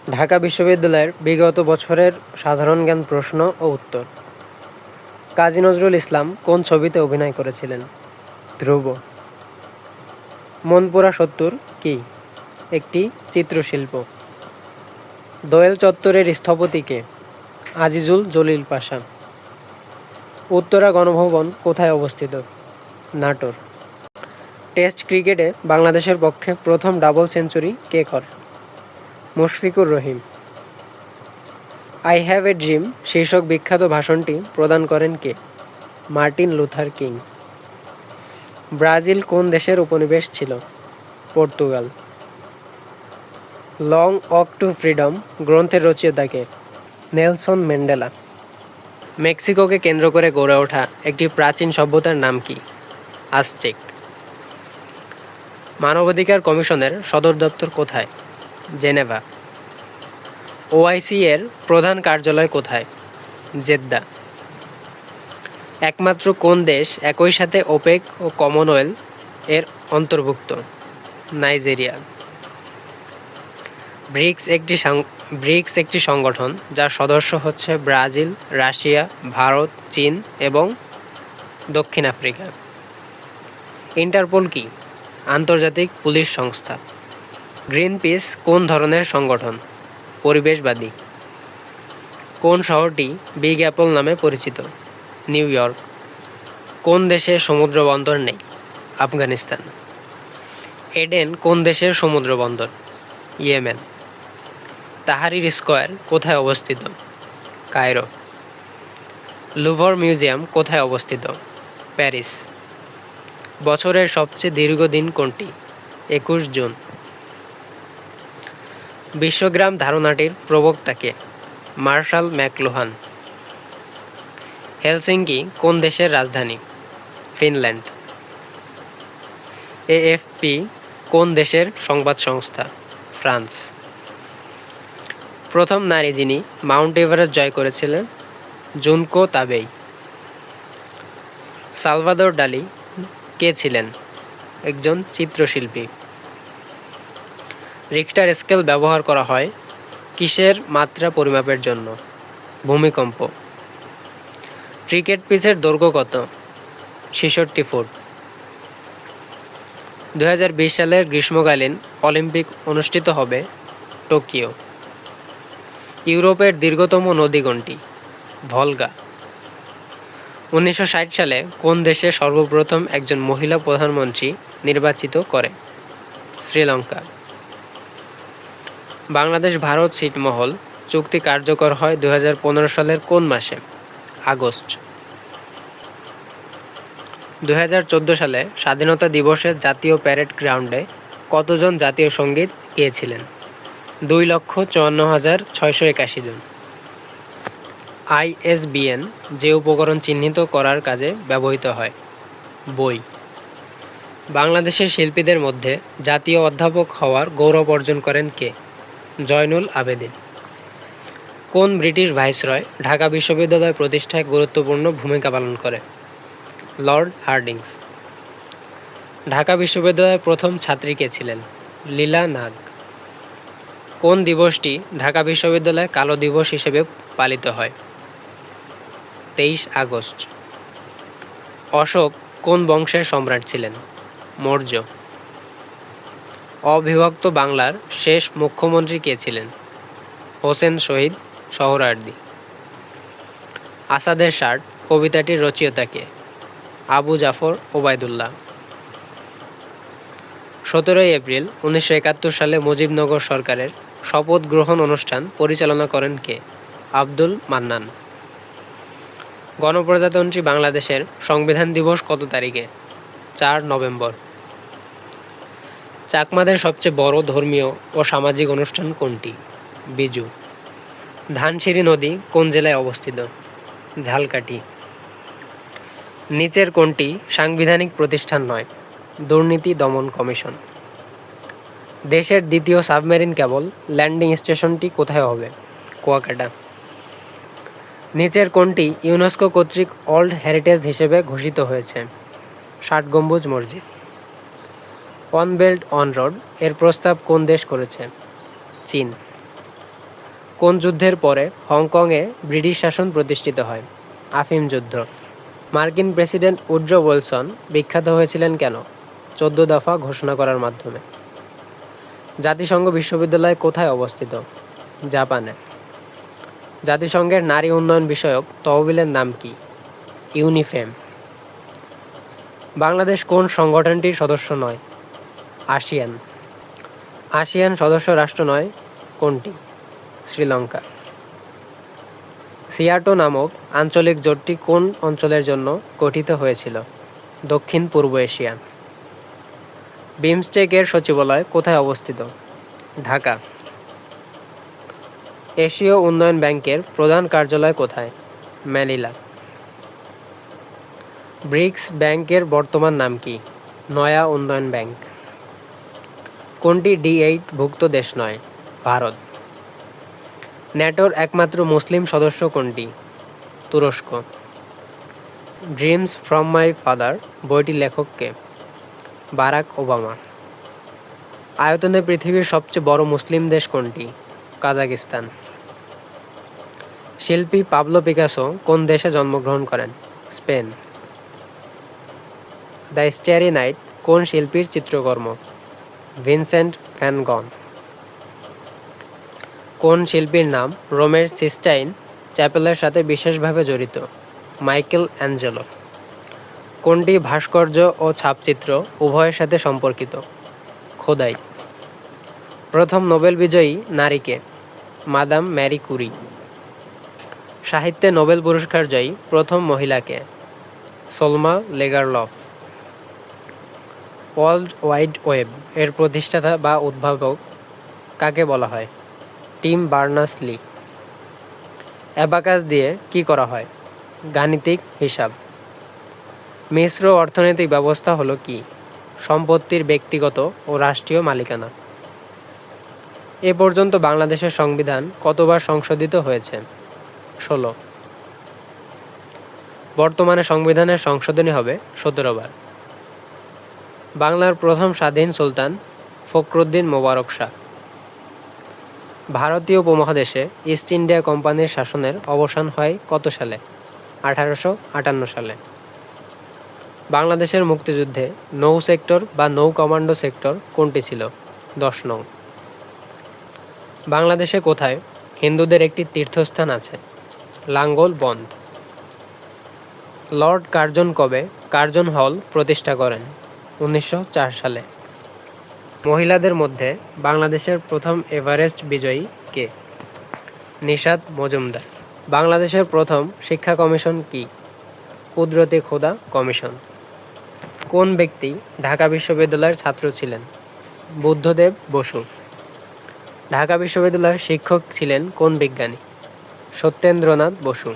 ঢাকা বিশ্ববিদ্যালয়ের বিগত বছরের সাধারণ জ্ঞান প্রশ্ন ও উত্তর। কাজী নজরুল ইসলাম কোন ছবিতে অভিনয় করেছিলেন? ধ্রুব। মনপুরা ৭০ কী? একটি চিত্রশিল্প। দোয়েল চত্বরের স্থপতি কে? আজিজুল জলিল পাশা। উত্তরা গণভবন কোথায় অবস্থিত? নাটোর। টেস্ট ক্রিকেটে বাংলাদেশের পক্ষে প্রথম ডাবল সেঞ্চুরি কে করেন? Mushfiqur Rahim. I have a dream শীর্ষক বিখ্যাত ভাষণটি প্রদান করেন কে? Martin Luther King. ব্রাজিল কোন দেশের উপনিবেশ ছিল? Portugal. Long walk to freedom গ্রন্থের রচয়িতা কে? Nelson Mandela. মেক্সিকোকে কেন্দ্র করে গড়ে ওঠা একটি প্রাচীন সভ্যতার নাম কি? আজটেক। মানবাধিকার কমিশনের সদর দপ্তর কোথায়? জেনেভা। ওআইসি এর প্রধান কার্যালয় কোথায়? জেদ্দা। একমাত্র কোন দেশ একই সাথে ওপেক ও কমনওয়েলথ এর অন্তর্ভুক্ত? নাইজেরিয়া। ব্রিক্স একটি সংগঠন যার সদস্য হচ্ছে ব্রাজিল, রাশিয়া, ভারত, চীন এবং দক্ষিণ আফ্রিকা। ইন্টারপোল কি? আন্তর্জাতিক পুলিশ সংস্থা। গ্রিনপিস কোন ধরনের সংগঠন? পরিবেশবাদী। কোন শহরটি বিগ অ্যাপল নামে পরিচিত? New York. কোন দেশে সমুদ্র বন্দর নেই? আফগানিস্তান। এডেন কোন দেশের সমুদ্র বন্দর? ইয়েমেন। তাহারির স্কয়ার কোথায় অবস্থিত? কায়রো। লুভর মিউজিয়াম কোথায় অবস্থিত? প্যারিস। বছরের সবচেয়ে দীর্ঘ দিন কোনটি? ২১ জুন। বিশ্বগ্রাম ধারণাটির প্রবক্তা কে? Martial McLuhan. হেলসিঙ্কি কোন দেশের রাজধানী? ফিনল্যান্ড। এএফপি কোন দেশের সংবাদ সংস্থা? ফ্রান্স। প্রথম নারী যিনি মাউন্ট এভারেস্ট জয় করেছিলেন? Junko Tabei. সালভাদর ডালি কে ছিলেন? একজন চিত্রশিল্পী। রিখটার স্কেল ব্যবহার করা হয় কিসের মাত্রা পরিমাপের জন্য? ভূমিকম্প। ক্রিকেট পিচের দৈর্ঘ্য কত? ৬৬ ফুট। ২০২০ সালের গ্রীষ্মকালীন অলিম্পিক অনুষ্ঠিত হবে টোকিও। ইউরোপের দীর্ঘতম নদী কোনটি? ভলগা। ১৯৬০ সালে কোন দেশে সর্বপ্রথম একজন মহিলা প্রধানমন্ত্রী নির্বাচিত করে? শ্রীলঙ্কা। বাংলাদেশ ভারত ছিটমহল চুক্তি কার্যকর হয় ২০১৫ সালের কোন মাসে? আগস্ট। ২০১৪ সালে স্বাধীনতা দিবসে জাতীয় প্যারেড গ্রাউন্ডে কতজন জাতীয় সঙ্গীত গেয়েছিলেন? ২,৫৪,৬৮১ জন। আইএসবিএন যে উপকরণ চিহ্নিত করার কাজে ব্যবহৃত হয়? বই। বাংলাদেশের শিল্পীদের মধ্যে জাতীয় অধ্যাপক হওয়ার গৌরব অর্জন করেন কে? জয়নুল আবেদিন। কোন ব্রিটিশ ভাইসরয় ঢাকা বিশ্ববিদ্যালয় প্রতিষ্ঠায় গুরুত্বপূর্ণ ভূমিকা পালন করে? Lord Hardinge. ঢাকা বিশ্ববিদ্যালয়ের প্রথম ছাত্রী কে ছিলেন? লীলা নাগ। কোন দিবসটি ঢাকা বিশ্ববিদ্যালয়ে কালো দিবস হিসেবে পালিত হয়? ২৩ আগস্ট। অশোক কোন বংশের সম্রাট ছিলেন? মৌর্য। অবিভক্ত বাংলার শেষ মুখ্যমন্ত্রী কে ছিলেন? হোসেন শহীদ সোহরাওয়ার্দী। আসাদের ষাট কবিতাটির রচয়িতা কে? আবু জাফর ওবায়দুল্লাহ। ১৭ এপ্রিল ১৯৭১ সালে মুজিবনগর সরকারের শপথ গ্রহণ অনুষ্ঠান পরিচালনা করেন কে? আব্দুল মান্নান। গণপ্রজাতন্ত্রী বাংলাদেশের সংবিধান দিবস কত তারিখে? ৪ নভেম্বর। চাকমাদের সবচেয়ে বড় ধর্মীয় ও সামাজিক অনুষ্ঠান কোনটি? বিজু। ধানসিঁড়ি নদী কোন জেলায় অবস্থিত? ঝালকাঠি। নিচের কোনটি সাংবিধানিক প্রতিষ্ঠান নয়? দুর্নীতি দমন কমিশন। দেশের দ্বিতীয় সাবমেরিন কেবল ল্যান্ডিং স্টেশনটি কোথায় হবে? কুয়াকাটা। নিচের কোনটি ইউনেস্কো কর্তৃক ওয়ার্ল্ড হেরিটেজ হিসেবে ঘোষিত হয়েছে? ৬০ গম্বুজ মসজিদ। ওয়ান বেল্ট ওয়ান রোড এর প্রস্তাব কোন দেশ করেছে? চীন। কোন যুদ্ধের পরে হংকংয়ে ব্রিটিশ শাসন প্রতিষ্ঠিত হয়? আফিম যুদ্ধ। মার্কিন প্রেসিডেন্ট উড্রো উইলসন বিখ্যাত হয়েছিলেন কেন? 14 দফা ঘোষণা করার মাধ্যমে। জাতিসংঘ বিশ্ববিদ্যালয় কোথায় অবস্থিত? জাপানে। জাতিসংঘের নারী উন্নয়ন বিষয়ক তহবিলের নাম কি? ইউনিফেম। বাংলাদেশ কোন সংগঠনটির সদস্য নয়? আসিয়ান। আসিয়ান সদস্য রাষ্ট্র নয় কোনটি? শ্রীলঙ্কা। সিয়াটো নামক আঞ্চলিক জোটটি কোন অঞ্চলের জন্য গঠিত হয়েছিল? দক্ষিণ পূর্ব এশিয়া। বিমস্টেক-এর সচিবালয় কোথায় অবস্থিত? ঢাকা। এশীয় উন্নয়ন ব্যাংকের প্রধান কার্যালয় কোথায়? ম্যানিলা। ব্রিক্স ব্যাংকের বর্তমান নাম কি? নয়া উন্নয়ন ব্যাংক। কোনটি D8 ভুক্ত দেশ নয়? ভারত। ন্যাটোর একমাত্র মুসলিম সদস্য কোনটি? তুরস্ক। ড্রিমস ফ্রম মাই ফাদার বইটির লেখক কে? Barack Obama. আয়তনে পৃথিবীর সবচেয়ে বড় মুসলিম দেশ কোনটি? কাজাকিস্তান। শিল্পী পাবলো পিকাসো কোন দেশে জন্মগ্রহণ করেন? স্পেন। দ্য স্টারি নাইট কোন শিল্পীর চিত্রকর্ম? ভিনসেন্ট ভ্যান গন। কোন শিল্পীর নাম রোমের সিস্টাইন চ্যাপেলের সাথে বিশেষভাবে জড়িত? Michael Angelo. কোনটি ভাস্কর্য ও ছাপচিত্র উভয়ের সাথে সম্পর্কিত? খোদাই। প্রথম নোবেল বিজয়ী নারী কে? মাদাম ম্যারি কুরি। সাহিত্যে নোবেল পুরস্কার জয়ী প্রথম মহিলা কে? সলমা লেগারলফ। ওয়ার্ল্ড ওয়াইড ওয়েব এর প্রতিষ্ঠাতা বা উদ্ভাবক কাকে বলা হয়? Team Berners-Lee. অ্যাবাকাস দিয়ে কি করা হয়? গাণিতিক হিসাব। মিশ্র অর্থনৈতিক ব্যবস্থা হলো কি? সম্পত্তির ব্যক্তিগত ও রাষ্ট্রীয় মালিকানা। এ পর্যন্ত বাংলাদেশের সংবিধান কতবার সংশোধিত হয়েছে? 16। বর্তমানে সংবিধানের সংশোধনী হবে 17 বার। বাংলার প্রথম স্বাধীন সুলতান ফখরুদ্দীন মোবারক শাহ। ভারতীয় উপমহাদেশে ইস্ট ইন্ডিয়া কোম্পানির শাসনের অবসান হয় কত সালে? 1858 সালে। বাংলাদেশের মুক্তিযুদ্ধে নৌ সেক্টর বা নৌ কমান্ডো সেক্টর কোনটি ছিল? 10 নং। বাংলাদেশে কোথায় হিন্দুদের একটি তীর্থস্থান আছে? লাঙ্গল বন্ধ। লর্ড কার্জন কবে কার্জন হল প্রতিষ্ঠা করেন? 1904 সালে। মহিলাদের মধ্যে বাংলাদেশের প্রথম এভারেস্ট বিজয়ী কে? নিশাত মজুমদার। বাংলাদেশের প্রথম শিক্ষা কমিশন কি? কুদরতে খোদা কমিশন। কোন ব্যক্তি ঢাকা বিশ্ববিদ্যালয়ের ছাত্র ছিলেন? বুদ্ধদেব বসু। ঢাকা বিশ্ববিদ্যালয়ের শিক্ষক ছিলেন কোন বিজ্ঞানী? সত্যেন্দ্রনাথ বসু।